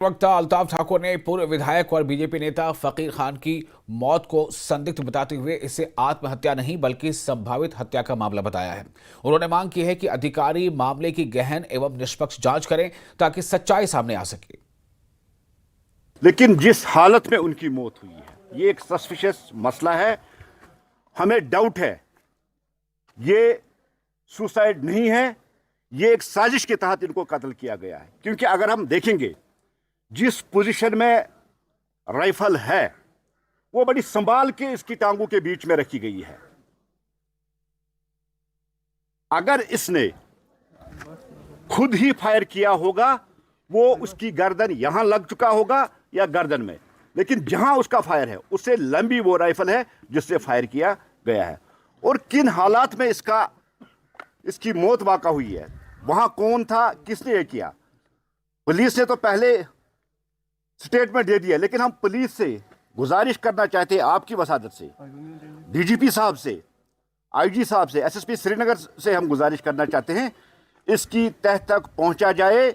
प्रवक्ता अल्ताफ ठाकुर ने पूर्व विधायक और बीजेपी नेता फकीर खान की मौत को संदिग्ध बताते हुए इसे आत्महत्या नहीं बल्कि संभावित हत्या का मामला बताया है। उन्होंने मांग की है कि अधिकारी मामले की गहन एवं निष्पक्ष जांच करें ताकि सच्चाई सामने आ सके। लेकिन जिस हालत में उनकी मौत हुई है ये एक सस्पिशियस मसला है। हमें डाउट है ये सुसाइड नहीं है, ये एक साजिश के तहत इनको कत्ल किया गया है। क्योंकि अगर हम देखेंगे जिस पोजीशन में राइफल है वो बड़ी संभाल के इसकी टांगों के बीच में रखी गई है। अगर इसने खुद ही फायर किया होगा वो उसकी गर्दन यहां लग चुका होगा या गर्दन में, लेकिन जहां उसका फायर है उससे लंबी वो राइफल है जिससे फायर किया गया है। और किन हालात में इसकी मौत वाक़ा हुई है, वहां कौन था, किसने ये किया। पुलिस ने तो पहले स्टेटमेंट दे दिया, लेकिन हम पुलिस से गुजारिश करना चाहते हैं आपकी वसादत से, डीजीपी साहब से, आईजी साहब से, एसएसपी श्रीनगर से हम गुजारिश करना चाहते हैं इसकी तह तक पहुंचा जाए